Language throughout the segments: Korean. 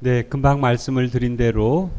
네, 금방 말씀을 드린 대로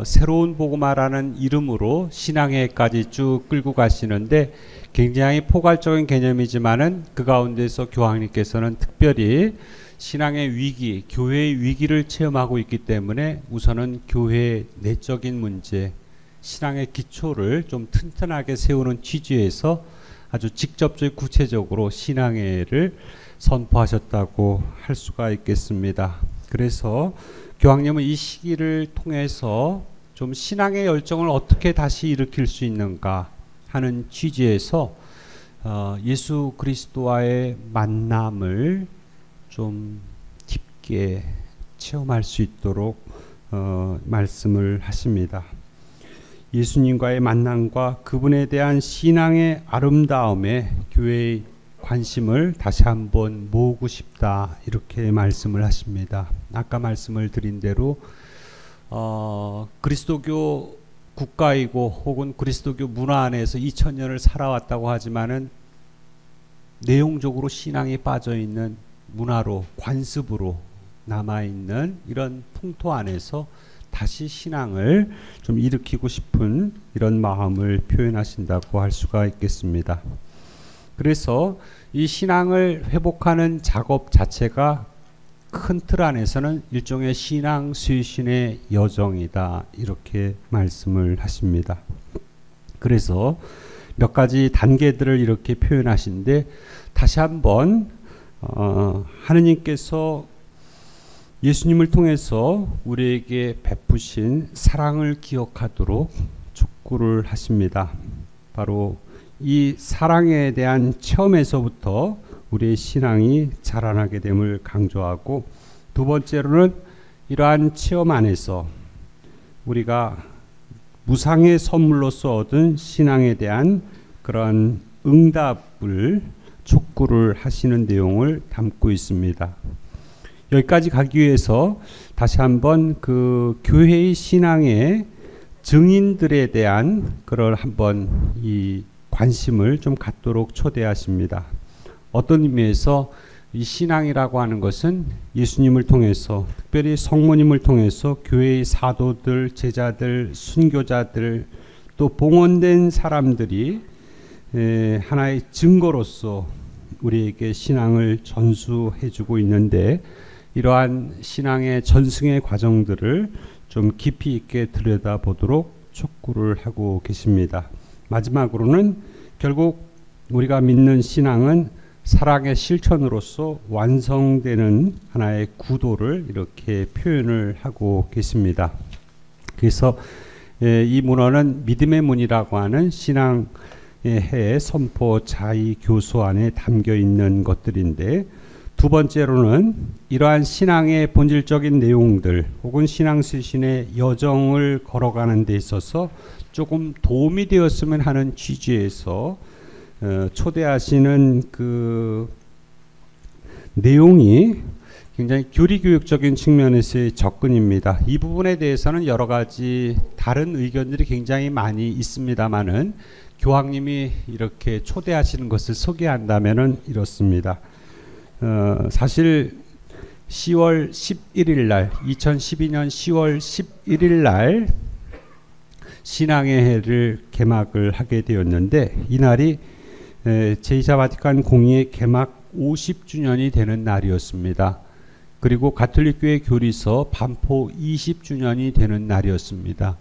새로운 복음화라는 이름으로 신앙회까지 쭉 끌고 가시는데 굉장히 포괄적인 개념이지만은 그 가운데서 교황님께서는 특별히 신앙의 위기, 교회의 위기를 체험하고 있기 때문에 우선은 교회의 내적인 문제, 신앙의 기초를 좀 튼튼하게 세우는 취지에서 아주 직접적 구체적으로 신앙회를 선포하셨다고 할 수가 있겠습니다. 그래서 교황님은 이 시기를 통해서 좀 신앙의 열정을 어떻게 다시 일으킬 수 있는가 하는 취지에서 예수 그리스도와의 만남을 좀 깊게 체험할 수 있도록 말씀을 하십니다. 예수님과의 만남과 그분에 대한 신앙의 아름다움에 교회의 관심을 다시 한번 모으고 싶다 이렇게 말씀을 하십니다. 아까 말씀을 드린 대로 그리스도교 국가이고 혹은 그리스도교 문화 안에서 2000년을 살아왔다고 하지만은 내용적으로 신앙이 빠져있는 문화로 관습으로 남아있는 이런 풍토 안에서 다시 신앙을 좀 일으키고 싶은 이런 마음을 표현하신다고 할 수가 있겠습니다. 그래서 이 신앙을 회복하는 작업 자체가 큰 틀 안에서는 일종의 신앙 쇄신의 여정이다 이렇게 말씀을 하십니다. 그래서 몇 가지 단계들을 이렇게 표현하신데 다시 한번 하느님께서 예수님을 통해서 우리에게 베푸신 사랑을 기억하도록 촉구를 하십니다. 바로 이 사랑에 대한 체험에서부터 우리의 신앙이 자라나게 됨을 강조하고, 두 번째로는 이러한 체험 안에서 우리가 무상의 선물로서 얻은 신앙에 대한 그런 응답을 촉구를 하시는 내용을 담고 있습니다. 여기까지 가기 위해서 다시 한번 그 교회의 신앙의 증인들에 대한 그걸 한번 이 관심을 좀 갖도록 초대하십니다. 어떤 의미에서 이 신앙이라고 하는 것은 예수님을 통해서, 특별히 성모님을 통해서 교회의 사도들, 제자들, 순교자들, 또 봉헌된 사람들이 하나의 증거로서 우리에게 신앙을 전수해주고 있는데, 이러한 신앙의 전승의 과정들을 좀 깊이 있게 들여다보도록 촉구를 하고 계십니다. 마지막으로는 결국 우리가 믿는 신앙은 사랑의 실천으로서 완성되는 하나의 구도를 이렇게 표현을 하고 계십니다. 그래서 이 문헌은 믿음의 문이라고 하는 신앙의 해의 선포 자의 교수 안에 담겨 있는 것들인데, 두 번째로는 이러한 신앙의 본질적인 내용들 혹은 신앙 쇄신의 여정을 걸어가는 데 있어서 조금 도움이 되었으면 하는 취지에서 초대하시는 그 내용이 굉장히 교리교육적인 측면에서의 접근입니다. 이 부분에 대해서는 여러 가지 다른 의견들이 굉장히 많이 있습니다만은 교황님이 이렇게 초대하시는 것을 소개한다면은 이렇습니다. 사실 10월 11일 날 2012년 10월 11일 날 신앙의 해를 개막을 하게 되었는데, 이날이 제2차 바티칸 공의회 개막 50주년이 되는 날이었습니다. 그리고 가톨릭교회 교리서 반포 20주년이 되는 날이었습니다.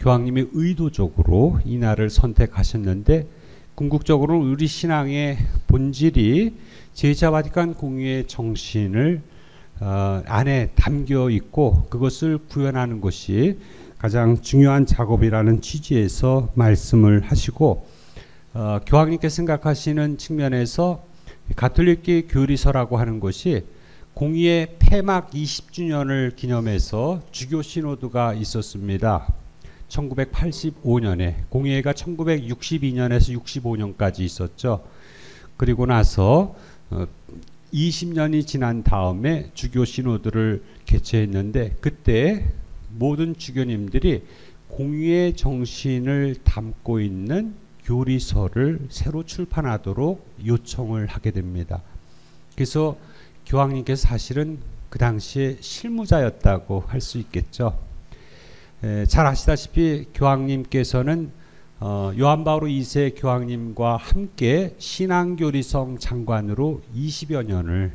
교황님이 의도적으로 이 날을 선택하셨는데, 궁극적으로 우리 신앙의 본질이 제2차 바티칸 공의회 정신을 안에 담겨 있고 그것을 구현하는 것이 가장 중요한 작업이라는 취지에서 말씀을 하시고, 교황님께 생각하시는 측면에서 가톨릭계 교리서라고 하는 것이 공의회 폐막 20주년을 기념해서 주교 시노드가 있었습니다. 1985년에 공의회가 1962년에서 65년까지 있었죠. 그리고 나서 20년이 지난 다음에 주교 시노드를 개최했는데, 그때 모든 주교님들이 공의회 정신을 담고 있는 교리서를 새로 출판하도록 요청을 하게 됩니다. 그래서 교황님께서 사실은 그 당시에 실무자였다고 할 수 있겠죠. 잘 아시다시피 교황님께서는 요한 바오로 2세 교황님과 함께 신앙교리성 장관으로 20여 년을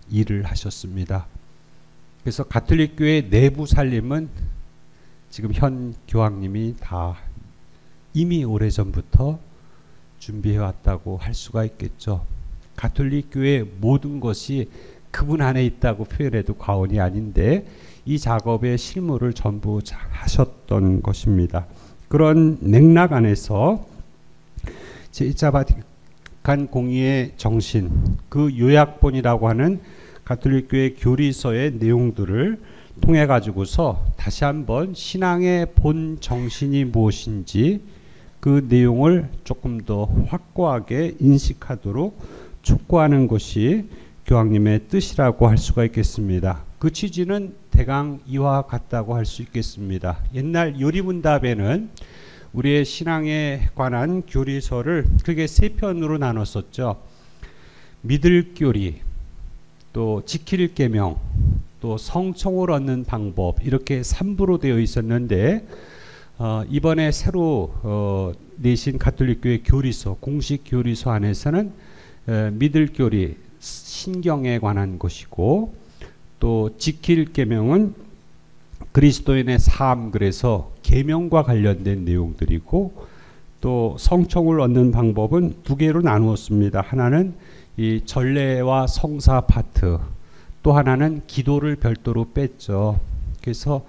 일을 하셨습니다. 그래서 가톨릭 교회 내부 살림은 지금 현 교황님이 다 이미 오래전부터 준비해 왔다고 할 수가 있겠죠. 가톨릭 교회 모든 것이 그분 안에 있다고 표현해도 과언이 아닌데 이 작업의 실무를 전부 하셨던 것입니다. 그런 맥락 안에서 제1차 바티칸 공의의 정신, 그 요약본이라고 하는 가톨릭 교회 교리서의 내용들을 통해 가지고서 다시 한번 신앙의 본 정신이 무엇인지 그 내용을 조금 더 확고하게 인식하도록 촉구하는 것이 교황님의 뜻이라고 할 수가 있겠습니다. 그 취지는 대강 이와 같다고 할 수 있겠습니다. 옛날 요리문답에는 우리의 신앙에 관한 교리서를 크게 세 편으로 나눴었죠. 믿을 교리, 또 지킬 계명, 또 성청을 얻는 방법, 이렇게 3부로 되어 있었는데 이번에 새로 내신 가톨릭 교회 교리서, 공식 교리서 안에서는 믿을 교리, 신경에 관한 것이고, 또 지킬 계명은 그리스도인의 삶, 그래서 계명과 관련된 내용들이고, 또 성청을 얻는 방법은 두 개로 나누었습니다. 하나는 이 전례와 성사 파트, 또 하나는 기도를 별도로 뺐죠. 그래서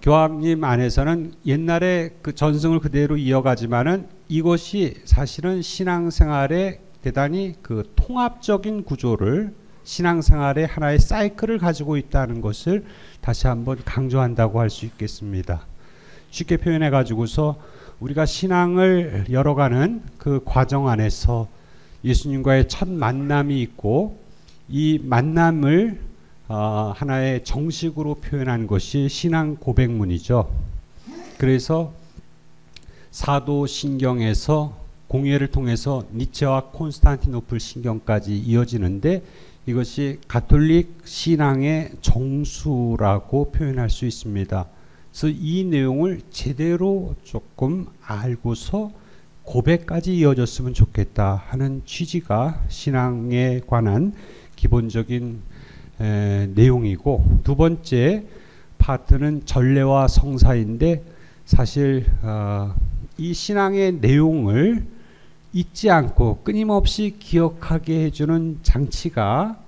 교황님 안에서는 옛날에 그 전승을 그대로 이어가지만은 이것이 사실은 신앙생활의 대단히 그 통합적인 구조를, 신앙생활의 하나의 사이클을 가지고 있다는 것을 다시 한번 강조한다고 할 수 있겠습니다. 쉽게 표현해 가지고서 우리가 신앙을 열어가는 그 과정 안에서 예수님과의 첫 만남이 있고, 이 만남을 하나의 정식으로 표현한 것이 신앙 고백문이죠. 그래서 사도 신경에서 공예를 통해서 니체와 콘스탄티노플 신경까지 이어지는데, 이것이 가톨릭 신앙의 정수라고 표현할 수 있습니다. 그래서 이 내용을 제대로 조금 알고서 고백까지 이어졌으면 좋겠다 하는 취지가 신앙에 관한 기본적인 내용이고, 두 번째 파트는 전례와 성사인데, 사실 이 신앙의 내용을 잊지 않고 끊임없이 기억하게 해주는 장치가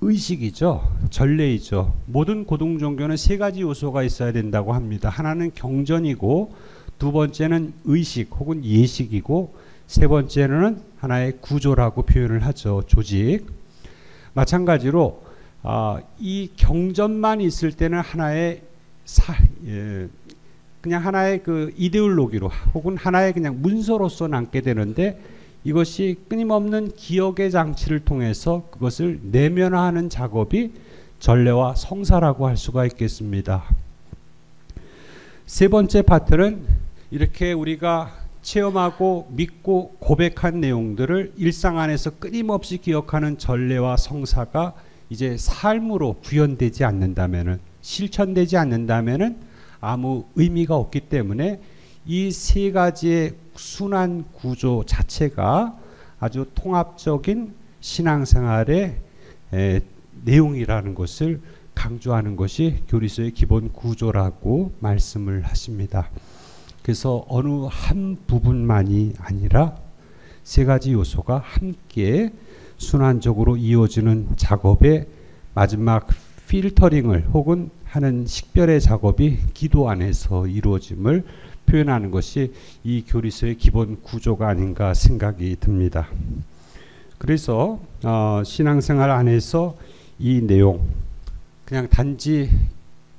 의식이죠. 전례이죠. 모든 고등 종교는 세 가지 요소가 있어야 된다고 합니다. 하나는 경전이고, 두 번째는 의식 혹은 예식이고, 세 번째는 하나의 구조라고 표현을 하죠. 조직. 마찬가지로 이 경전만 있을 때는 하나의 그냥 하나의 그 이데올로기로 혹은 하나의 그냥 문서로서 남게 되는데, 이것이 끊임없는 기억의 장치를 통해서 그것을 내면화하는 작업이 전례와 성사라고 할 수가 있겠습니다. 세 번째 파트는 이렇게 우리가 체험하고 믿고 고백한 내용들을 일상 안에서 끊임없이 기억하는 전례와 성사가 이제 삶으로 구현되지 않는다면은, 실천되지 않는다면은 아무 의미가 없기 때문에 이 세 가지의 순환 구조 자체가 아주 통합적인 신앙생활의 내용이라는 것을 강조하는 것이 교리서의 기본 구조라고 말씀을 하십니다. 그래서 어느 한 부분만이 아니라 세 가지 요소가 함께 순환적으로 이어지는 작업의 마지막 필터링을 혹은 하는 식별의 작업이 기도 안에서 이루어짐을 표현하는 것이 이 교리서의 기본 구조가 아닌가 생각이 듭니다. 그래서 신앙생활 안에서 이 내용, 그냥 단지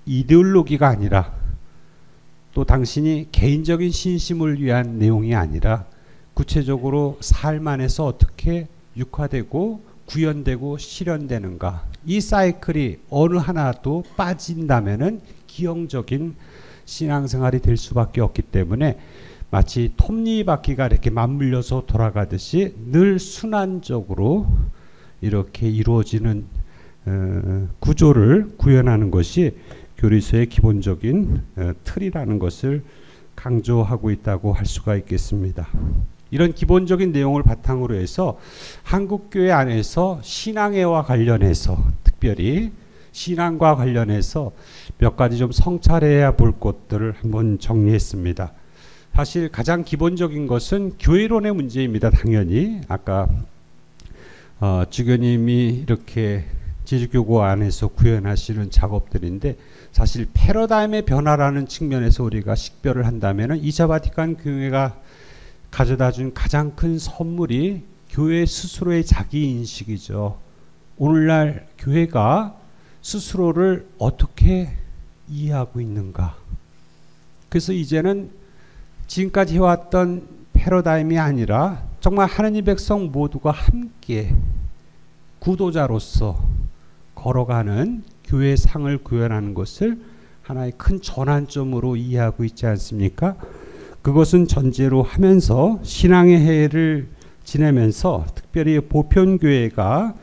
이데올로기가 아니라, 또 당신이 개인적인 신심을 위한 내용이 아니라 구체적으로 삶 안에서 어떻게 육화되고 구현되고 실현되는가, 이 사이클이 어느 하나도 빠진다면은 기형적인 신앙생활이 될 수밖에 없기 때문에 마치 톱니바퀴가 이렇게 맞물려서 돌아가듯이 늘 순환적으로 이렇게 이루어지는 구조를 구현하는 것이 교리서의 기본적인 틀이라는 것을 강조하고 있다고 할 수가 있겠습니다. 이런 기본적인 내용을 바탕으로 해서 한국교회 안에서 신앙애와 관련해서, 특별히 신앙과 관련해서 몇 가지 좀 성찰해야 볼 것들을 한번 정리했습니다. 사실 가장 기본적인 것은 교회론의 문제입니다. 당연히 아까 주교님이 이렇게 제주교구 안에서 구현하시는 작업들인데, 사실 패러다임의 변화라는 측면에서 우리가 식별을 한다면은 2차 바티칸 교회가 가져다 준 가장 큰 선물이 교회 스스로의 자기 인식이죠. 오늘날 교회가 스스로를 어떻게 이해하고 있는가. 그래서 이제는 지금까지 해왔던 패러다임이 아니라 정말 하느님 백성 모두가 함께 구도자로서 걸어가는 교회의 상을 구현하는 것을 하나의 큰 전환점으로 이해하고 있지 않습니까? 그것은 전제로 하면서 신앙의 해를 지내면서 특별히 보편교회가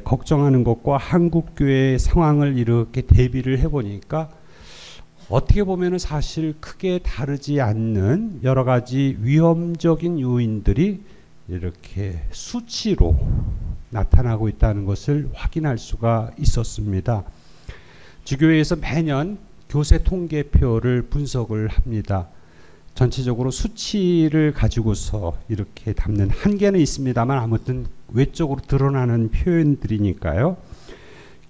걱정하는 것과 한국교회의 상황을 이렇게 대비를 해보니까 어떻게 보면 사실 크게 다르지 않는 여러 가지 위험적인 요인들이 이렇게 수치로 나타나고 있다는 것을 확인할 수가 있었습니다. 주교회에서 매년 교세 통계표를 분석을 합니다. 전체적으로 수치를 가지고서 이렇게 담는 한계는 있습니다만 아무튼 외적으로 드러나는 표현들이니까요.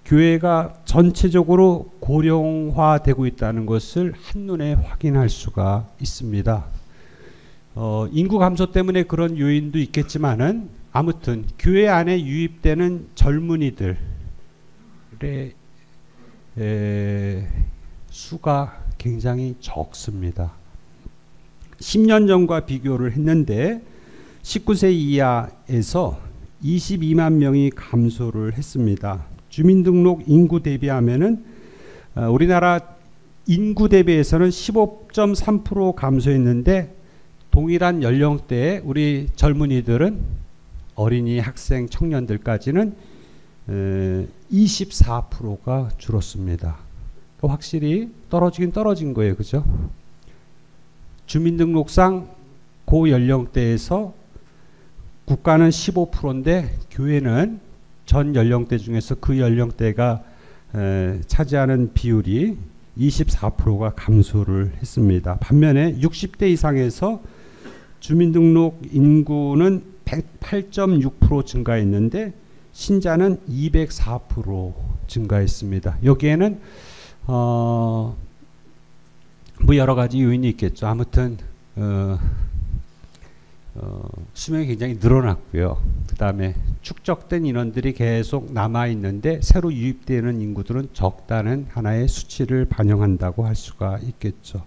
교회가 전체적으로 고령화되고 있다는 것을 한눈에 확인할 수가 있습니다. 인구 감소 때문에 그런 요인도 있겠지만은 아무튼 교회 안에 유입되는 젊은이들의 수가 굉장히 적습니다. 10년 전과 비교를 했는데 19세 이하에서 22만 명이 감소를 했습니다. 주민등록 인구 대비하면은 우리나라 인구 대비해서는 15.3% 감소했는데 동일한 연령대의 우리 젊은이들은 어린이, 학생, 청년들까지는 24%가 줄었습니다. 확실히 떨어지긴 떨어진 거예요. 그죠? 주민등록상 고 연령대에서 국가는 15%인데 교회는 전 연령대 중에서 그 연령대가 차지하는 비율이 24%가 감소를 했습니다. 반면에 60대 이상에서 주민등록 인구는 108.6% 증가했는데 신자는 204% 증가했습니다. 여기에는 뭐 여러 가지 요인이 있겠죠. 아무튼 수명이 굉장히 늘어났고요. 그 다음에 축적된 인원들이 계속 남아있는데 새로 유입되는 인구들은 적다는 하나의 수치를 반영한다고 할 수가 있겠죠.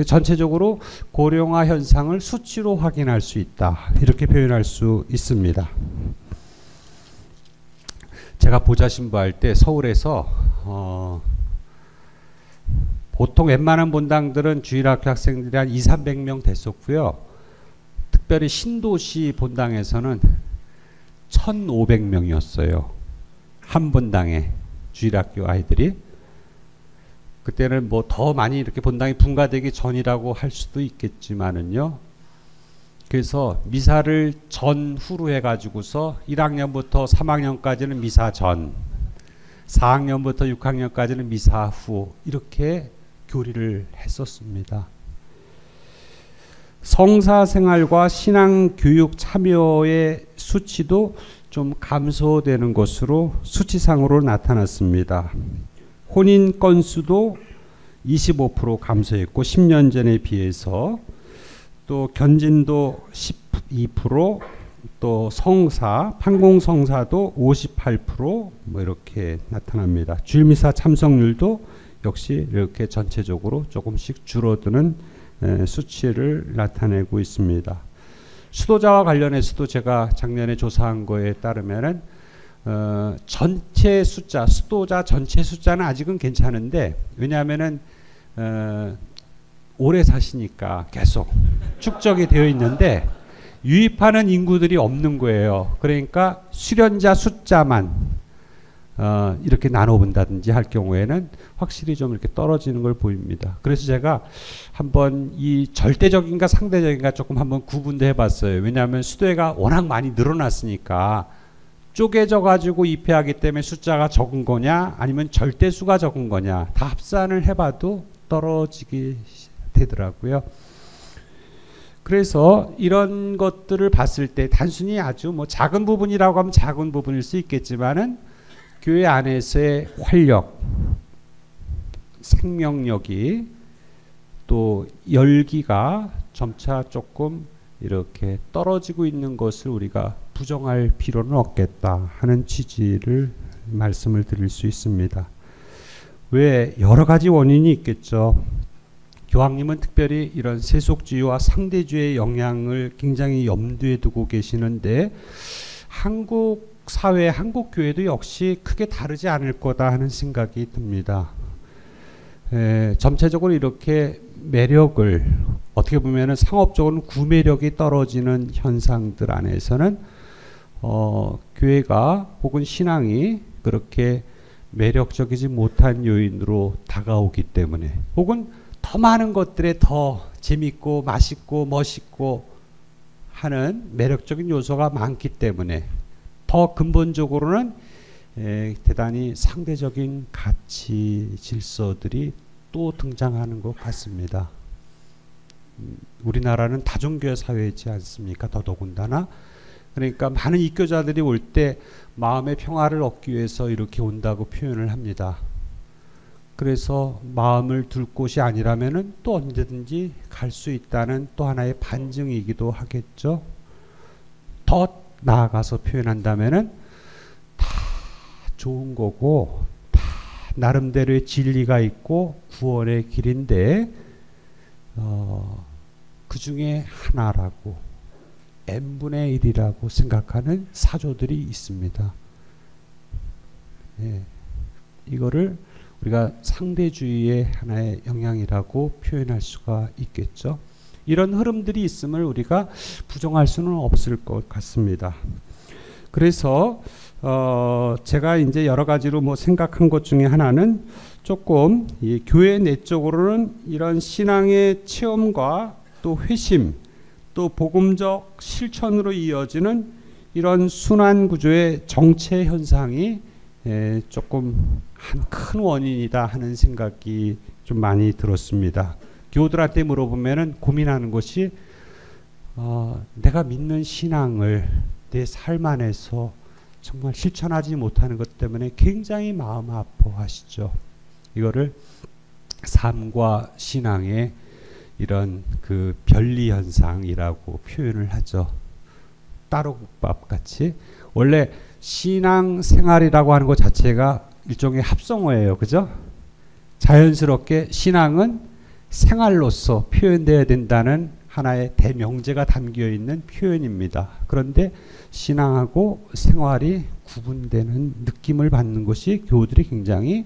전체적으로 고령화 현상을 수치로 확인할 수 있다. 이렇게 표현할 수 있습니다. 제가 보좌 신부할 때 서울에서 보통 웬만한 본당들은 주일학교 학생들이 한 200~300명 됐었고요. 특별히 신도시 본당에서는 1,500명이었어요. 한 본당에 주일학교 아이들이. 그때는 뭐 더 많이 이렇게 본당이 분가되기 전이라고 할 수도 있겠지만은요. 그래서 미사를 전후로 해가지고서 1학년부터 3학년까지는 미사 전, 4학년부터 6학년까지는 미사 후 이렇게 교리를 했었습니다. 성사 생활과 신앙 교육 참여의 수치도 좀 감소되는 것으로 수치상으로 나타났습니다. 혼인 건수도 25% 감소했고 10년 전에 비해서 또 견진도 12%, 또 성사, 판공성사도 58% 뭐 이렇게 나타납니다. 주일미사 참석률도 역시 이렇게 전체적으로 조금씩 줄어드는 수치를 나타내고 있습니다. 수도자와 관련해서도 제가 작년에 조사한 거에 따르면은 전체 숫자, 수도자 전체 숫자는 아직은 괜찮은데 왜냐하면은 오래 사시니까 계속 축적이 되어 있는데 유입하는 인구들이 없는 거예요. 그러니까 수련자 숫자만 이렇게 나눠본다든지 할 경우에는 확실히 좀 이렇게 떨어지는 걸 보입니다. 그래서 제가 한번 이 절대적인가 상대적인가 조금 한번 구분도 해봤어요. 왜냐하면 수도회가 워낙 많이 늘어났으니까 쪼개져 가지고 입회하기 때문에 숫자가 적은 거냐 아니면 절대수가 적은 거냐 다 합산을 해봐도 떨어지게 되더라고요. 그래서 이런 것들을 봤을 때 단순히 아주 뭐 작은 부분이라고 하면 작은 부분일 수 있겠지만은 교회 안에서의 활력, 생명력이 또 열기가 점차 조금 이렇게 떨어지고 있는 것을 우리가 부정할 필요는 없겠다 하는 취지를 말씀을 드릴 수 있습니다. 왜 여러 가지 원인이 있겠죠. 교황님은 특별히 이런 세속주의와 상대주의의 영향을 굉장히 염두에 두고 계시는데 한국 사회, 한국 교회도 역시 크게 다르지 않을 거다 하는 생각이 듭니다. 전체적으로 이렇게 매력을 어떻게 보면 상업적으로는 구매력이 떨어지는 현상들 안에서는 교회가 혹은 신앙이 그렇게 매력적이지 못한 요인으로 다가오기 때문에 혹은 더 많은 것들에 더 재밌고 맛있고 멋있고 하는 매력적인 요소가 많기 때문에 더 근본적으로는 대단히 상대적인 가치 질서들이 또 등장하는 것 같습니다. 우리나라는 다종교 사회이지 않습니까? 더더군다나 그러니까 많은 입교자들이 올 때 마음의 평화를 얻기 위해서 이렇게 온다고 표현을 합니다. 그래서 마음을 둘 곳이 아니라면은 또 언제든지 갈 수 있다는 또 하나의 반증이기도 하겠죠. 더 나아가서 표현한다면은 다 좋은 거고 다 나름대로의 진리가 있고 구원의 길인데 그 중에 하나라고 n분의 1이라고 생각하는 사조들이 있습니다. 예, 이거를 우리가 상대주의의 하나의 영향이라고 표현할 수가 있겠죠. 이런 흐름들이 있음을 우리가 부정할 수는 없을 것 같습니다. 그래서 제가 이제 여러 가지로 뭐 생각한 것 중에 하나는 조금 이 교회 내적으로는 이런 신앙의 체험과 또 회심 또 복음적 실천으로 이어지는 이런 순환 구조의 정체 현상이 조금 한 큰 원인이다 하는 생각이 좀 많이 들었습니다. 교우들한테 물어보면은 고민하는 것이 내가 믿는 신앙을 내 삶 안에서 정말 실천하지 못하는 것 때문에 굉장히 마음 아파하시죠. 이거를 삶과 신앙의 이런 그 변리 현상이라고 표현을 하죠. 따로국밥 같이. 원래 신앙 생활이라고 하는 것 자체가 일종의 합성어예요. 그죠? 자연스럽게 신앙은 생활로서 표현되어야 된다는 하나의 대명제가 담겨 있는 표현입니다. 그런데 신앙하고 생활이 구분되는 느낌을 받는 것이 교우들이 굉장히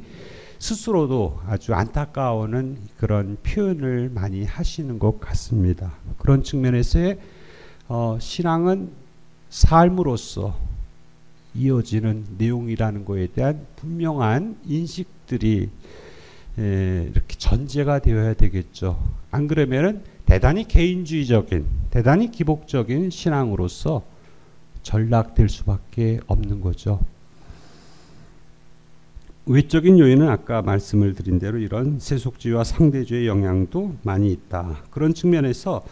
스스로도 아주 안타까워하는 그런 표현을 많이 하시는 것 같습니다. 그런 측면에서의 신앙은 삶으로서 이어지는 내용이라는 것에 대한 분명한 인식들이 이렇게 전제가 되어야 되겠죠. 안 그러면은 대단히 개인주의적인, 대단히 기복적인 신앙으로서 전락될 수밖에 없는 거죠. 외적인 요인은 아까 말씀을 드린 대로 이런 세속주의와 상대주의의 영향도 많이 있다. 그런 측면에서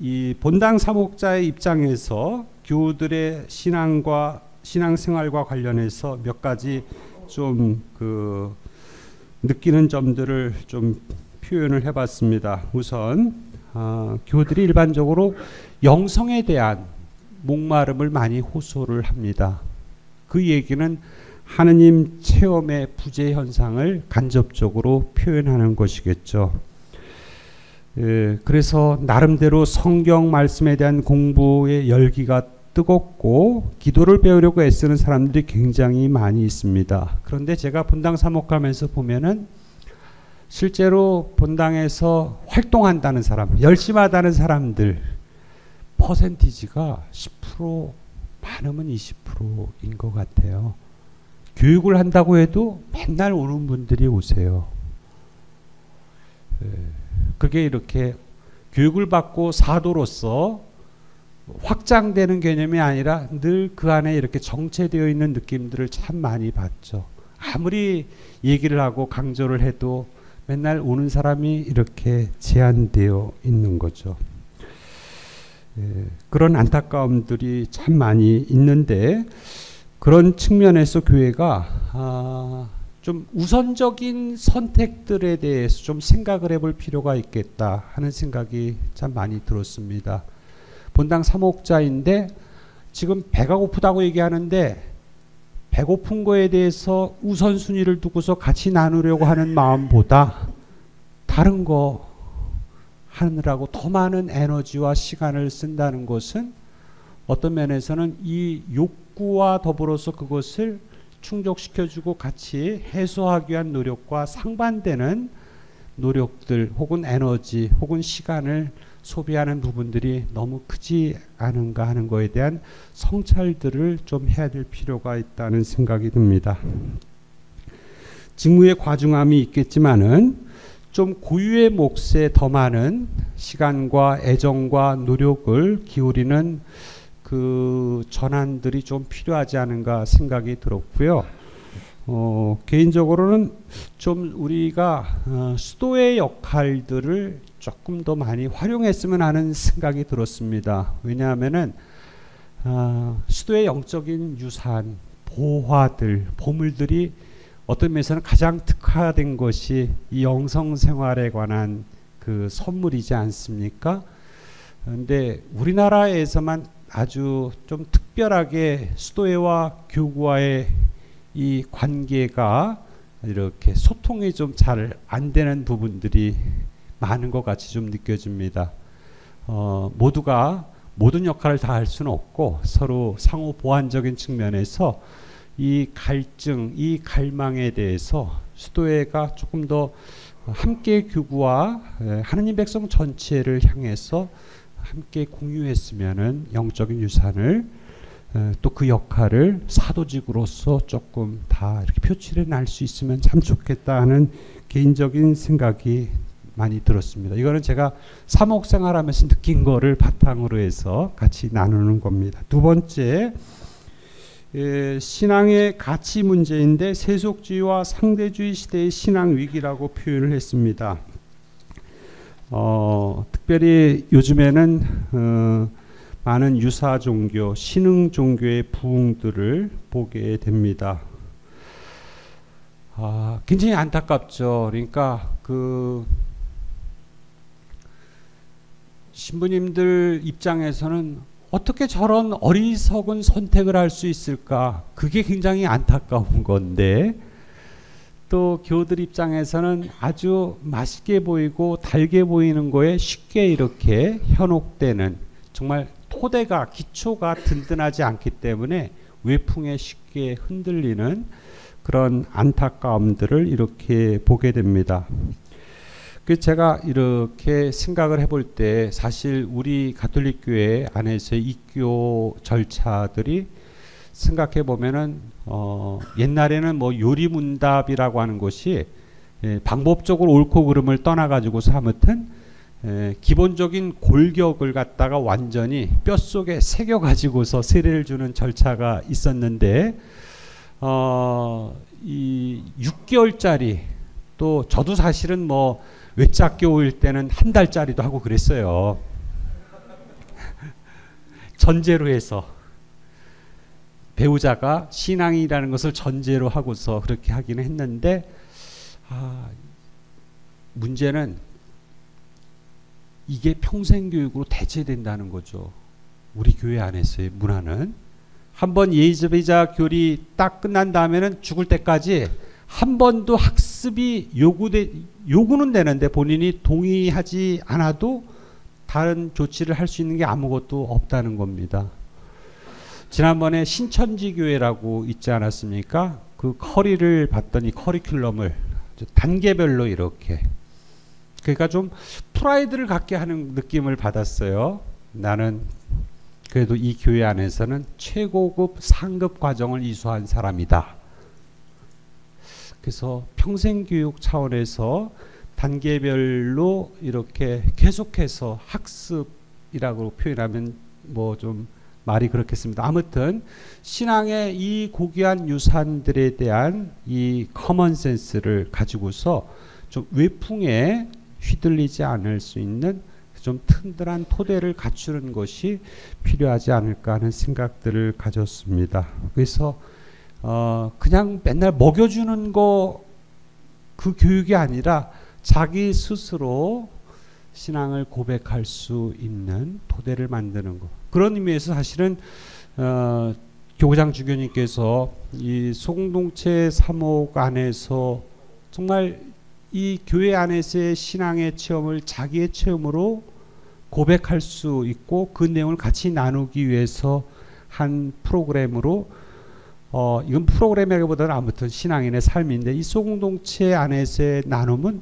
이 본당 사목자의 입장에서 교우들의 신앙과 신앙생활과 관련해서 몇 가지 좀 그 느끼는 점들을 좀 표현을 해봤습니다. 우선 교우들이 일반적으로 영성에 대한 목마름을 많이 호소를 합니다. 그 얘기는 하느님 체험의 부재 현상을 간접적으로 표현하는 것이겠죠. 그래서 나름대로 성경 말씀에 대한 공부의 열기가 뜨겁고 기도를 배우려고 애쓰는 사람들이 굉장히 많이 있습니다. 그런데 제가 본당 사목하면서 보면은 실제로 본당에서 활동한다는 사람, 열심하다는 사람들 퍼센티지가 10% 많으면 20%인 것 같아요. 교육을 한다고 해도 맨날 오는 분들이 오세요. 그게 이렇게 교육을 받고 사도로서 확장되는 개념이 아니라 늘 그 안에 이렇게 정체되어 있는 느낌들을 참 많이 받죠. 아무리 얘기를 하고 강조를 해도 맨날 오는 사람이 이렇게 제한되어 있는 거죠. 그런 안타까움들이 참 많이 있는데, 그런 측면에서 교회가 좀 우선적인 선택들에 대해서 좀 생각을 해볼 필요가 있겠다 하는 생각이 참 많이 들었습니다. 본당 사목자인데 지금 배가 고프다고 얘기하는데 배고픈 거에 대해서 우선순위를 두고서 같이 나누려고 하는 마음보다 다른 거 하느라고 더 많은 에너지와 시간을 쓴다는 것은 어떤 면에서는 이 욕구와 더불어서 그것을 충족시켜주고 같이 해소하기 위한 노력과 상반되는 노력들 혹은 에너지 혹은 시간을 소비하는 부분들이 너무 크지 않은가 하는 것에 대한 성찰들을 좀 해야 될 필요가 있다는 생각이 듭니다. 직무의 과중함이 있겠지만은 좀 고유의 몫에 더 많은 시간과 애정과 노력을 기울이는 그 전환들이 좀 필요하지 않은가 생각이 들었고요. 개인적으로는 좀 우리가 수도의 역할들을 조금 더 많이 활용했으면 하는 생각이 들었습니다. 왜냐하면은 수도의 영적인 유산, 보화들, 보물들이 어떤 면에서는 가장 특화된 것이 이 영성 생활에 관한 그 선물이지 않습니까? 그런데 우리나라에서만 아주 좀 특별하게 수도회와 교구와의 이 관계가 이렇게 소통이 좀 잘 안 되는 부분들이 많은 것 같이 좀 느껴집니다. 모두가 모든 역할을 다 할 수는 없고 서로 상호 보완적인 측면에서 이 갈증, 이 갈망에 대해서 수도회가 조금 더 함께 교구와 하느님 백성 전체를 향해서 함께 공유했으면은 영적인 유산을 또 그 역할을 사도직으로서 조금 다 이렇게 표출해 날 수 있으면 참 좋겠다 하는 개인적인 생각이 많이 들었습니다. 이거는 제가 사목 생활하면서 느낀 거를 바탕으로 해서 같이 나누는 겁니다. 두 번째, 신앙의 가치 문제인데 세속주의와 상대주의 시대의 신앙 위기라고 표현을 했습니다. 특별히 요즘에는 많은 유사 종교, 신흥 종교의 부흥들을 보게 됩니다. 굉장히 안타깝죠. 그러니까 그 신부님들 입장에서는 어떻게 저런 어리석은 선택을 할 수 있을까? 그게 굉장히 안타까운 건데, 또 교우들 입장에서는 아주 맛있게 보이고 달게 보이는 거에 쉽게 이렇게 현혹되는, 정말 토대가 기초가 든든하지 않기 때문에 외풍에 쉽게 흔들리는 그런 안타까움들을 이렇게 보게 됩니다. 제가 이렇게 생각을 해볼 때 사실 우리 가톨릭 교회 안에서의 입교 절차들이 생각해 보면은 옛날에는 뭐 요리문답이라고 하는 것이 방법적으로 옳고 그름을 떠나가지고서 아무튼 기본적인 골격을 갖다가 완전히 뼛속에 새겨가지고서 세례를 주는 절차가 있었는데 이 6개월짜리, 또 저도 사실은 뭐 외짝교일 때는 한 달짜리도 하고 그랬어요. 전제로 해서 배우자가 신앙이라는 것을 전제로 하고서 그렇게 하기는 했는데, 문제는 이게 평생 교육으로 대체된다는 거죠. 우리 교회 안에서의 문화는 한번 예의자 교리 딱 끝난 다음에는 죽을 때까지 한 번도 학습이 요구는 되는데 본인이 동의하지 않아도 다른 조치를 할 수 있는 게 아무것도 없다는 겁니다. 지난번에 신천지 교회라고 있지 않았습니까? 그 커리를 봤더니 커리큘럼을 단계별로 이렇게, 그러니까 좀 프라이드를 갖게 하는 느낌을 받았어요. 나는 그래도 이 교회 안에서는 최고급 상급 과정을 이수한 사람이다. 그래서 평생교육 차원에서 단계별로 이렇게 계속해서 학습이라고 표현하면 뭐 좀 말이 그렇겠습니다. 아무튼 신앙의 이 고귀한 유산들에 대한 이 커먼 센스를 가지고서 좀 외풍에 휘둘리지 않을 수 있는 좀 튼튼한 토대를 갖추는 것이 필요하지 않을까 하는 생각들을 가졌습니다. 그래서 그냥 맨날 먹여주는 거 그 교육이 아니라 자기 스스로 신앙을 고백할 수 있는 토대를 만드는 것. 그런 의미에서 사실은 교장 주교님께서 이 소공동체 사목 안에서 정말 이 교회 안에서의 신앙의 체험을 자기의 체험으로 고백할 수 있고 그 내용을 같이 나누기 위해서 한 프로그램으로 이건 프로그램이라기보다는 아무튼 신앙인의 삶인데 이 소공동체 안에서의 나눔은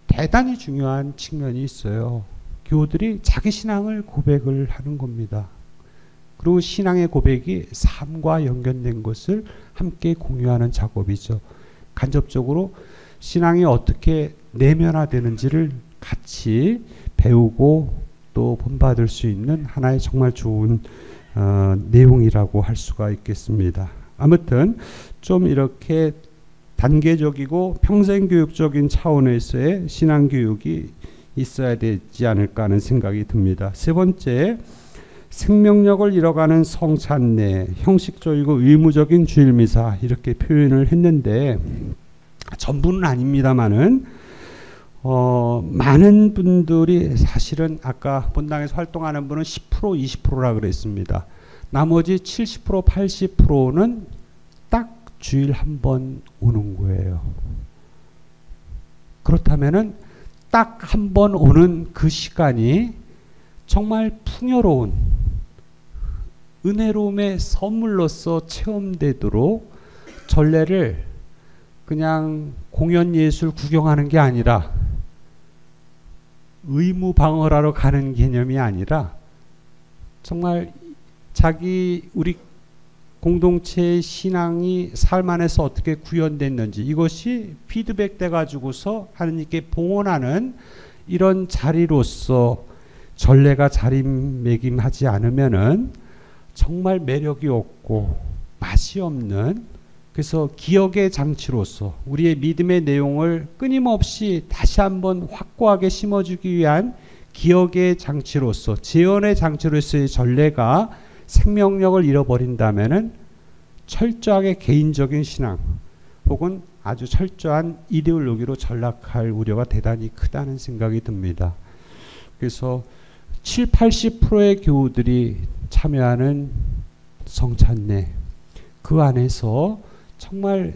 대단히 중요한 측면이 있어요. 교우들이 자기 신앙을 고백을 하는 겁니다. 그리고 신앙의 고백이 삶과 연결된 것을 함께 공유하는 작업이죠. 간접적으로 신앙이 어떻게 내면화되는지를 같이 배우고 또 본받을 수 있는 하나의 정말 좋은 내용이라고 할 수가 있겠습니다. 아무튼 좀 이렇게 단계적이고 평생교육적인 차원에서의 신앙교육이 있어야 되지 않을까 하는 생각이 듭니다. 세 번째, 생명력을 잃어가는 성찬례, 형식적이고 의무적인 주일미사 이렇게 표현을 했는데 전부는 아닙니다만은 많은 분들이 사실은 아까 본당에서 활동하는 분은 10% 20%라 그랬습니다. 나머지 70% 80%는 딱 주일 한 번 오는 거예요. 그렇다면은 딱 한 번 오는 그 시간이 정말 풍요로운 은혜로움의 선물로서 체험되도록 전례를 그냥 공연 예술 구경하는 게 아니라 의무 방어하러 가는 개념이 아니라 정말 우리 공동체의 신앙이 삶 안에서 어떻게 구현됐는지 이것이 피드백 돼 가지고서 하나님께 봉헌하는 이런 자리로서 전례가 자리매김하지 않으면은 정말 매력이 없고 맛이 없는, 그래서 기억의 장치로서 우리의 믿음의 내용을 끊임없이 다시 한번 확고하게 심어주기 위한 기억의 장치로서 재현의 장치로서의 전례가 생명력을 잃어버린다면은 철저하게 개인적인 신앙 혹은 아주 철저한 이데올로기로 전락할 우려가 대단히 크다는 생각이 듭니다. 그래서 7, 80%의 교우들이 참여하는 성찬례, 그 안에서 정말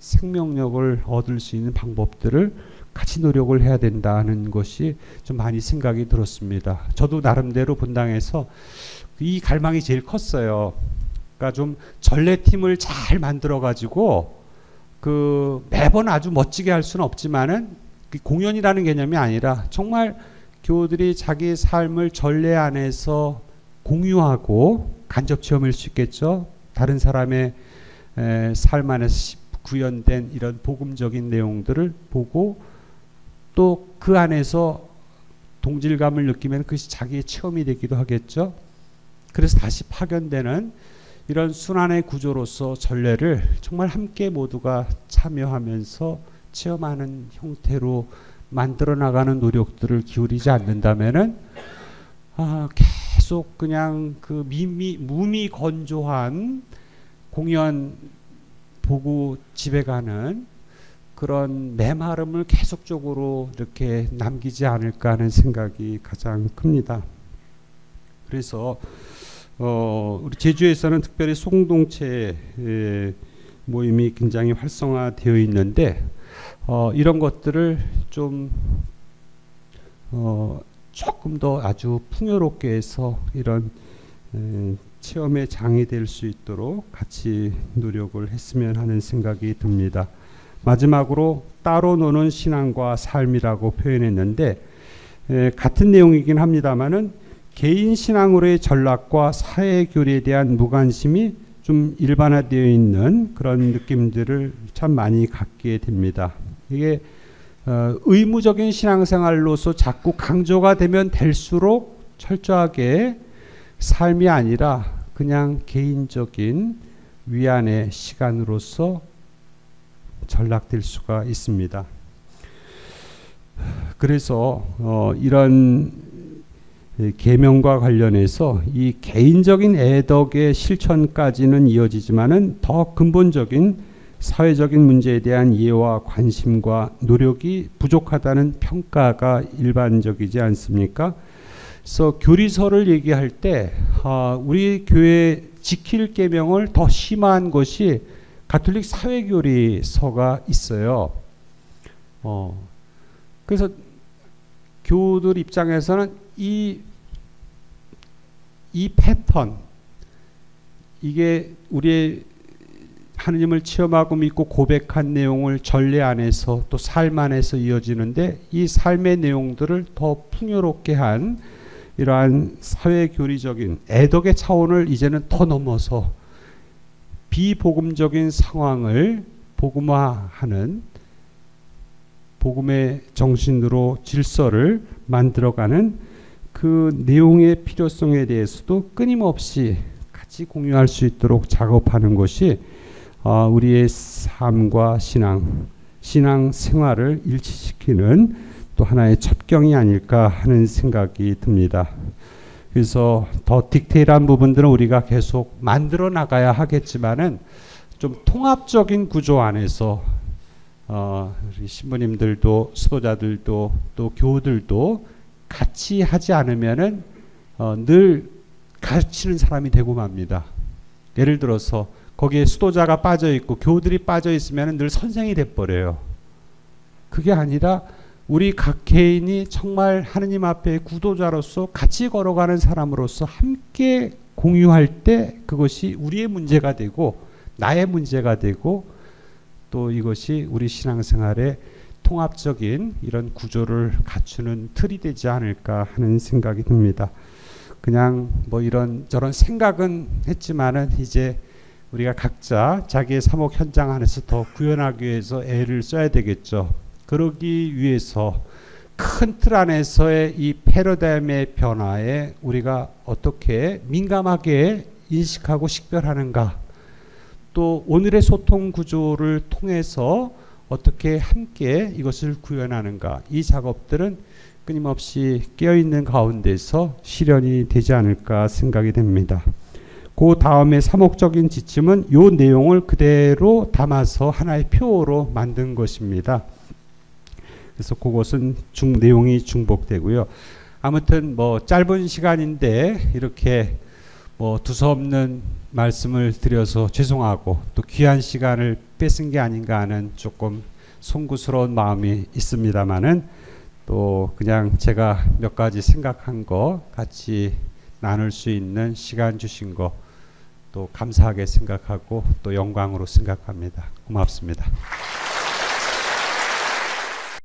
생명력을 얻을 수 있는 방법들을 같이 노력을 해야 된다는 것이 좀 많이 생각이 들었습니다. 저도 나름대로 본당에서 이 갈망이 제일 컸어요. 그러니까 좀 전례팀을 잘 만들어 가지고 그 매번 아주 멋지게 할 수는 없지만은 공연이라는 개념이 아니라 정말 교우들이 자기 삶을 전례 안에서 공유하고 간접 체험일 수 있겠죠. 다른 사람의 삶 안에서 구현된 이런 복음적인 내용들을 보고 또 그 안에서 동질감을 느끼면 그것이 자기의 체험이 되기도 하겠죠. 그래서 다시 파견되는 이런 순환의 구조로서 전례를 정말 함께 모두가 참여하면서 체험하는 형태로 만들어 나가는 노력들을 기울이지 않는다면은 계속 그냥 그 무미건조한 공연 보고 집에 가는 그런 메마름을 계속적으로 이렇게 남기지 않을까 하는 생각이 가장 큽니다. 그래서 우리 제주에서는 특별히 소공동체 모임이 굉장히 활성화되어 있는데 이런 것들을 좀 조금 더 아주 풍요롭게 해서 이런 체험의 장이 될 수 있도록 같이 노력을 했으면 하는 생각이 듭니다. 마지막으로 따로 노는 신앙과 삶이라고 표현했는데 같은 내용이긴 합니다만은 개인 신앙으로의 전락과 사회 교리에 대한 무관심이 좀 좀 일반화되어 있는 그런 느낌들을 참 많이 갖게 됩니다. 이게 의무적인 신앙생활로서 자꾸 강조가 되면 될수록 철저하게 삶이 아니라 그냥 개인적인 위안의 시간으로서 전락될 수가 있습니다. 그래서 이런 계명과 관련해서 이 개인적인 애덕의 실천까지는 이어지지만은 더 근본적인 사회적인 문제에 대한 이해와 관심과 노력이 부족하다는 평가가 일반적이지 않습니까? 그래서 교리서를 얘기할 때 우리 교회 지킬 계명을 더 심화한 것이 가톨릭 사회교리서가 있어요. 그래서 교우들 입장에서는 이 패턴, 이게 우리의 하느님을 체험하고 믿고 고백한 내용을 전례 안에서 또 삶 안에서 이어지는데, 이 삶의 내용들을 더 풍요롭게 한 이러한 사회교리적인 애덕의 차원을 이제는 더 넘어서 비복음적인 상황을 복음화하는, 복음의 정신으로 질서를 만들어가는 그 내용의 필요성에 대해서도 끊임없이 같이 공유할 수 있도록 작업하는 것이 우리의 삶과 신앙 생활을 일치시키는 또 하나의 첩경이 아닐까 하는 생각이 듭니다. 그래서 더 디테일한 부분들은 우리가 계속 만들어 나가야 하겠지만은 좀 통합적인 구조 안에서 우리 신부님들도 수도자들도 또 교우들도 같이 하지 않으면은 늘 가르치는 사람이 되고 맙니다. 예를 들어서 거기에 수도자가 빠져 있고 교우들이 빠져 있으면은 늘 선생이 돼 버려요. 그게 아니라 우리 각 개인이 정말 하느님 앞에 구도자로서 같이 걸어가는 사람으로서 함께 공유할 때 그것이 우리의 문제가 되고 나의 문제가 되고 또 이것이 우리 신앙생활의 통합적인 이런 구조를 갖추는 틀이 되지 않을까 하는 생각이 듭니다. 그냥 뭐 이런 저런 생각은 했지만은 이제 우리가 각자 자기의 사목 현장 안에서 더 구현하기 위해서 애를 써야 되겠죠. 그러기 위해서 큰 틀 안에서의 이 패러다임의 변화에 우리가 어떻게 민감하게 인식하고 식별하는가, 또 오늘의 소통 구조를 통해서 어떻게 함께 이것을 구현하는가, 이 작업들은 끊임없이 깨어있는 가운데서 실현이 되지 않을까 생각이 됩니다. 그 다음에 사목적인 지침은 이 내용을 그대로 담아서 하나의 표로 만든 것입니다. 그래서 그것은 내용이 중복되고요. 아무튼 뭐 짧은 시간인데 이렇게 뭐 두서없는 말씀을 드려서 죄송하고 또 귀한 시간을 뺏은 게 아닌가 하는 조금 송구스러운 마음이 있습니다만은, 또 그냥 제가 몇 가지 생각한 거 같이 나눌 수 있는 시간 주신 거 또 감사하게 생각하고 또 영광으로 생각합니다. 고맙습니다.